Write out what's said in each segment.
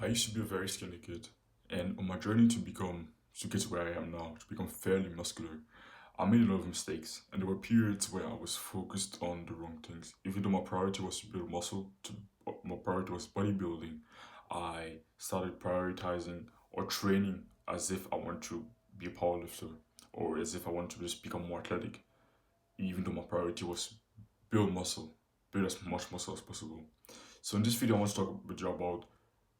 I used to be a very skinny kid, and on my journey to get to where I am now, to become fairly muscular, I made a lot of mistakes, and there were periods where I was focused on the wrong things. Even though my priority was to build muscle, my priority was bodybuilding, I started prioritizing or training as if I want to be a powerlifter or as if I want to just become more athletic. Even though my priority was build muscle, build as much muscle as possible. So in this video, I want to talk with you about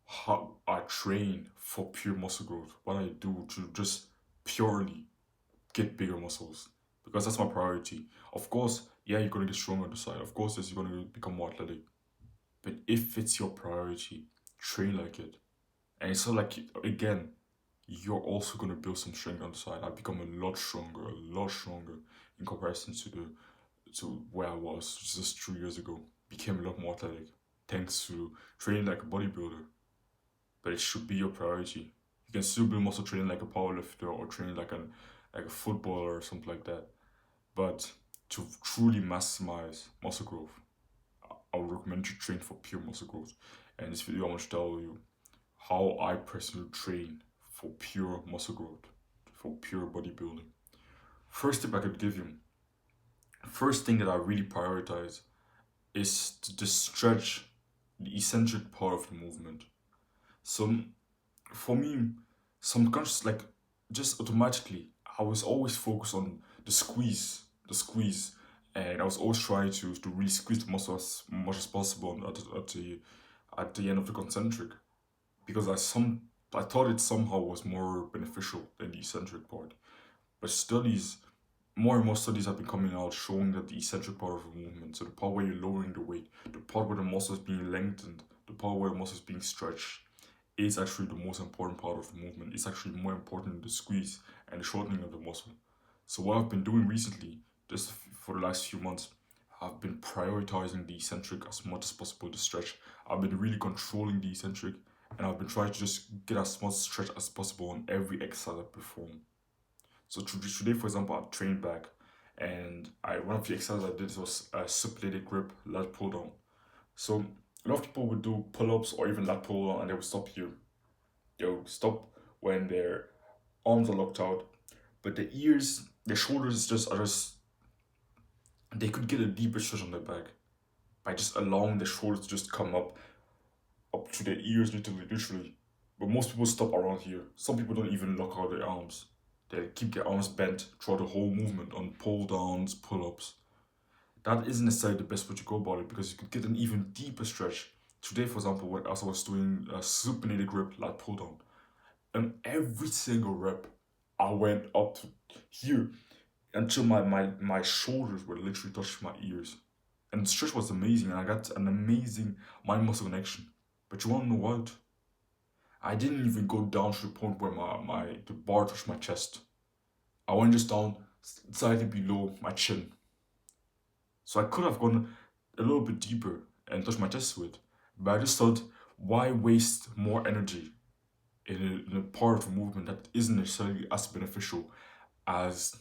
how I train for pure muscle growth, what I do to just purely get bigger muscles, because that's my priority. Of course, yeah, you're gonna get stronger on the side. Of course, yes, you're gonna become more athletic. But if it's your priority, train like it. And it's not like again, you're also gonna build some strength on the side. I've become a lot stronger in comparison to where I was just 3 years ago. Became a lot more athletic thanks to training like a bodybuilder, but it should be your priority. You can still build muscle training like a powerlifter or training like a footballer or something like that. But to truly maximize muscle growth, I would recommend you train for pure muscle growth. And in this video, I want to tell you how I personally train for pure muscle growth, for pure bodybuilding. First tip I could give you, first thing that I really prioritize is to just stretch the eccentric part of the movement. So for me, subconscious like just automatically, I was always focused on the squeeze, and I was always trying to really squeeze the muscle as much as possible at the end of the concentric, because I thought it somehow was more beneficial than the eccentric part. But more and more studies have been coming out showing that the eccentric part of the movement, so the part where you're lowering the weight, the part where the muscle is being lengthened, the part where the muscle is being stretched, is actually the most important part of the movement. It's actually more important than the squeeze and the shortening of the muscle. So what I've been doing recently, just for the last few months, I've been prioritizing the eccentric as much as possible to stretch. I've been really controlling the eccentric, and I've been trying to just get as much stretch as possible on every exercise I perform. So today, for example, I trained back, and I one of the exercises I did was a supinated grip lat pull down. So a lot of people would do pull ups or even lat pull down, and they would stop here. They'll stop when their arms are locked out, but the ears, their shoulders just they could get a deeper stretch on their back by just allowing the shoulders to just come up to their ears, literally. But most people stop around here. Some people don't even lock out their arms. They keep their arms bent throughout the whole movement on pull downs, pull ups. That isn't necessarily the best way to go about it, because you could get an even deeper stretch. Today, for example, as I was doing a supinated grip lat pull down, and every single rep, I went up to here until my shoulders were literally touching my ears. And the stretch was amazing, and I got an amazing mind muscle connection. But you wanna know what? I didn't even go down to the point where the bar touched my chest. I went just down slightly below my chin. So I could have gone a little bit deeper and touched my chest with. But I just thought, why waste more energy in a part of a movement that isn't necessarily as beneficial as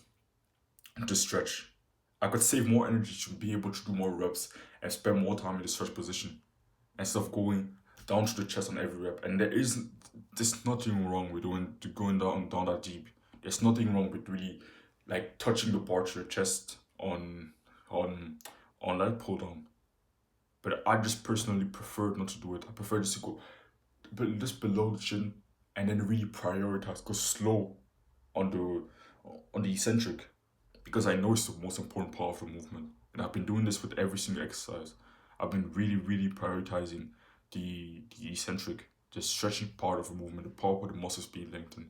to stretch? I could save more energy to be able to do more reps and spend more time in the stretch position instead of going down to the chest on every rep. And there's nothing wrong with going down that deep. There's nothing wrong with really like touching the bar to your chest on on that pull down. But I just personally prefer not to do it. I prefer just to go just below the chin and then really prioritize, go slow on the eccentric, because I know it's the most important part of the movement. And I've been doing this with every single exercise. I've been really prioritizing the eccentric, the stretching part of the movement, the part where the muscles being lengthened.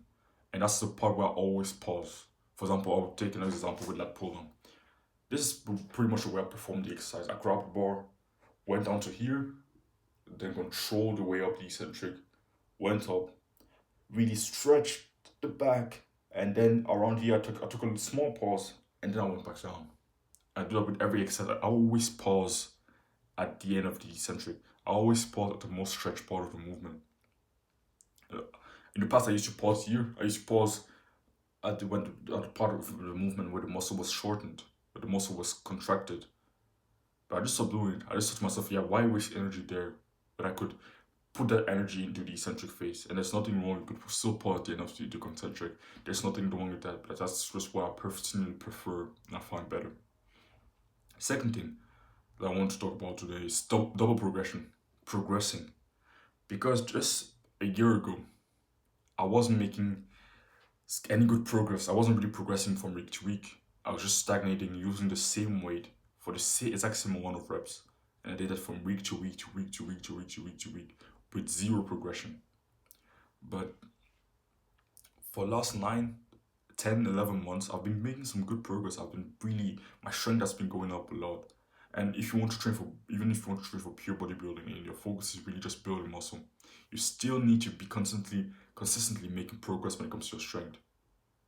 And that's the part where I always pause. For example, I'll take an example with lat pull down. This is pretty much the way I performed the exercise. I grabbed the bar, went down to here, then controlled the way up the eccentric, went up, really stretched the back, and then around here I took a small pause, and then I went back down. I do that with every exercise. I always pause at the end of the eccentric. I always pause at the most stretched part of the movement. Uh, In the past, I used to pause here. I used to pause at the part of the movement where the muscle was shortened, where the muscle was contracted. But I just stopped doing it. I just thought to myself, yeah, why waste energy there when I could put that energy into the eccentric phase. And there's nothing wrong. You could still put the enough to do concentric. There's nothing wrong with that, but that's just what I personally prefer and I find better. Second thing that I want to talk about today is double progression, progressing. Because just a year ago, I wasn't making any good progress. I wasn't really progressing from week to week. I was just stagnating, using the same weight for the exact same amount of reps. And I did that from week to week to week to week to week to week to week with zero progression. But for the last 9, 10, 11 months, I've been making some good progress. My strength has been going up a lot. And if you want to train for, even if you want to train for pure bodybuilding and your focus is really just building muscle, you still need to be consistently making progress when it comes to your strength.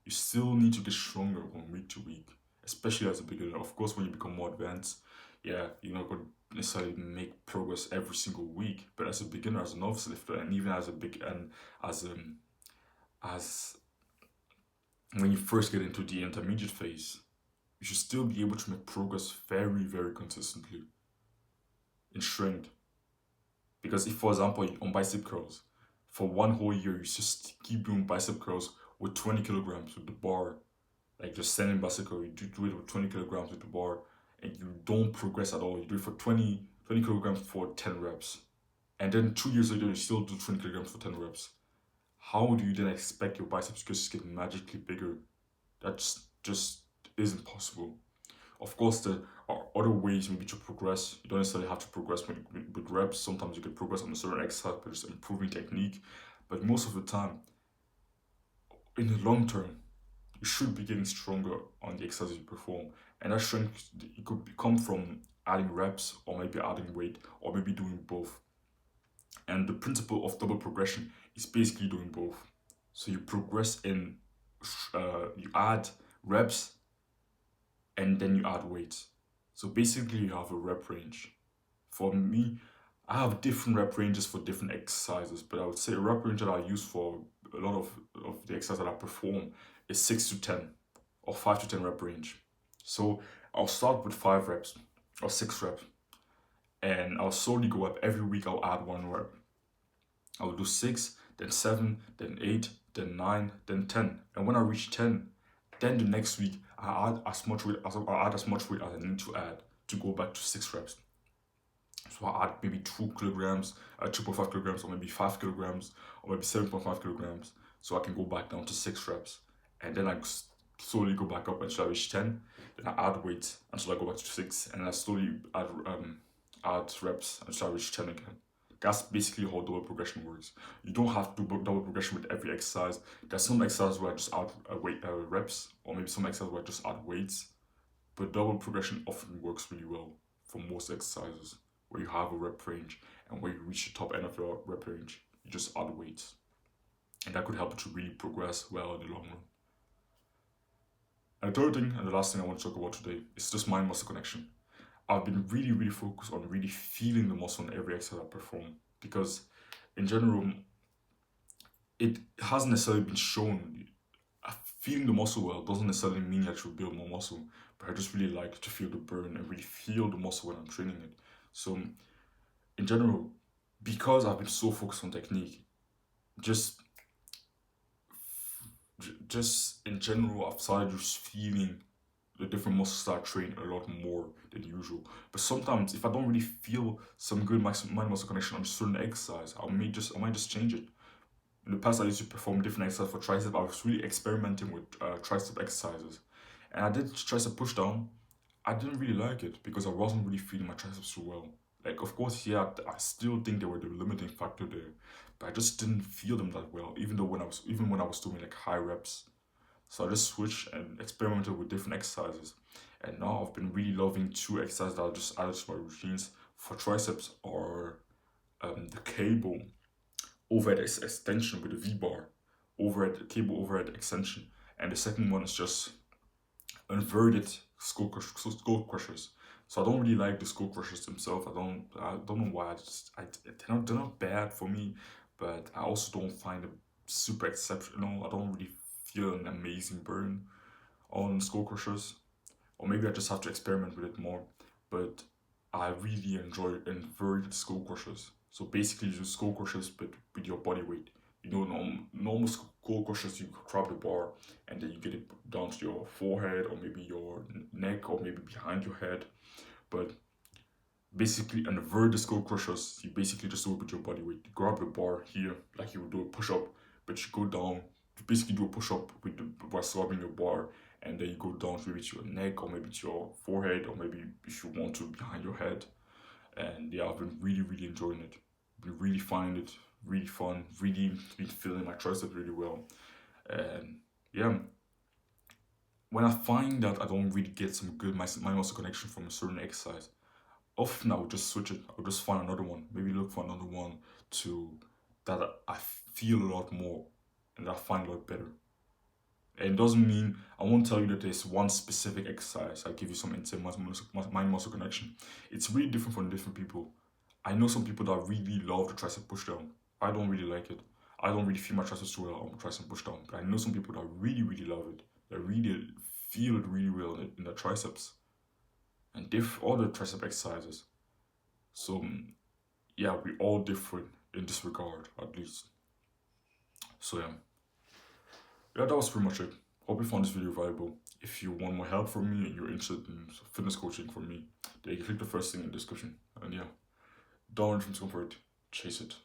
You still need to get stronger from week to week, especially as a beginner. Of course, when you become more advanced, yeah, you're not going to necessarily make progress every single week. But as a beginner, as a novice lifter, and even as a big and as when you first get into the intermediate phase, you should still be able to make progress very, very consistently in strength. Because if, for example, on bicep curls, for one whole year, you just keep doing bicep curls with 20 kilograms with the bar, like just sending bicep curl, you do it with 20 kilograms with the bar, and you don't progress at all. You do it for 20 kilograms for 10 reps. And then 2 years later, you still do 20 kilograms for 10 reps. How do you then expect your biceps to just get magically bigger? That's just isn't possible. Of course, there are other ways maybe to progress. You don't necessarily have to progress with reps. Sometimes you can progress on a certain exercise by just improving technique. But most of the time, in the long term, you should be getting stronger on the exercises you perform. And that strength, it could come from adding reps or maybe adding weight or maybe doing both. And the principle of double progression is basically doing both. So you progress you add reps and then you add weights. So basically, you have a rep range. For me, I have different rep ranges for different exercises, but I would say a rep range that I use for a lot of the exercises that I perform is 6 to 10 or 5 to 10 rep range. So I'll start with 5 reps or 6 reps, and I'll slowly go up. Every week, I'll add 1 rep. I'll do 6, then 7, then 8, then 9, then 10. And when I reach 10, then the next week, I add as much weight as I need to add to go back to 6 reps. So I add maybe 2 kilograms, 2.5 kilograms, or maybe 5 kilograms, or maybe 7.5 kilograms. So I can go back down to 6 reps. And then I slowly go back up until I reach 10. Then I add weight until I go back to 6. And then I slowly add reps until I reach 10 again. That's basically how double progression works. You don't have to do double progression with every exercise. There's some exercises where I just add reps, or maybe some exercises where I just add weights. But double progression often works really well for most exercises where you have a rep range, and where you reach the top end of your rep range, you just add weights. And that could help you to really progress well in the long run. And the third thing, and the last thing I want to talk about today, is just mind-muscle connection. I've been really, really focused on really feeling the muscle on every exercise I perform, because in general, it hasn't necessarily been shown. Feeling the muscle well doesn't necessarily mean you actually build more muscle, but I just really like to feel the burn and really feel the muscle when I'm training it. So in general, because I've been so focused on technique, just in general, I've started just feeling the different muscles that I train a lot more than usual. But sometimes, if I don't really feel some good mind muscle connection on a certain exercise, I might just change it. In the past, I used to perform different exercises for tricep. I was really experimenting with tricep exercises, and I did tricep push down. I didn't really like it because I wasn't really feeling my triceps so well. Like, of course, yeah, I still think they were the limiting factor there, but I just didn't feel them that well. Even when I was doing like high reps, so I just switched and experimented with different exercises, and now I've been really loving 2 exercises that I just added to my routines for triceps, or the cable overhead extension with the V bar, cable overhead extension, and the second one is just inverted skull crushers. So I don't really like the skull crushers themselves. I don't know why. They're not bad for me, but I also don't find them super exceptional. I don't really feel an amazing burn on skull crushers, or maybe I just have to experiment with it more. But I really enjoy inverted skull crushers. So basically, you do skull crushers, but with your body weight. Normal skull crushers, you grab the bar and then you get it down to your forehead or maybe your neck or maybe behind your head. But basically, and the vertical skull crushers, you basically just do it with your body weight. You grab the bar here, like you would do a push up, but you go down. You basically do a push up by grabbing your bar, and then you go down maybe to your neck or maybe to your forehead or maybe if you want to behind your head. And yeah, I've been really, really enjoying it. Been really finding it really fun. Really been feeling my triceps really well. And yeah, when I find that I don't really get some good mind muscle connection from a certain exercise, often I would just switch it. I would just find another one. Maybe look for another one to that I feel a lot more and that I find a lot better. And it doesn't mean I won't tell you that there's one specific exercise. I give you some insane mind muscle connection. It's really different for different people. I know some people that really love the tricep push down. I don't really like it. I don't really feel my triceps too well on tricep push down. But I know some people that really, really love it. That really feel it really well in their triceps. And other tricep exercises. So yeah, we all different in this regard, at least. So yeah, that was pretty much it. Hope you found this video valuable. If you want more help from me and you're interested in fitness coaching from me, then you can click the first thing in the description. And yeah, don't run from discomfort, chase it.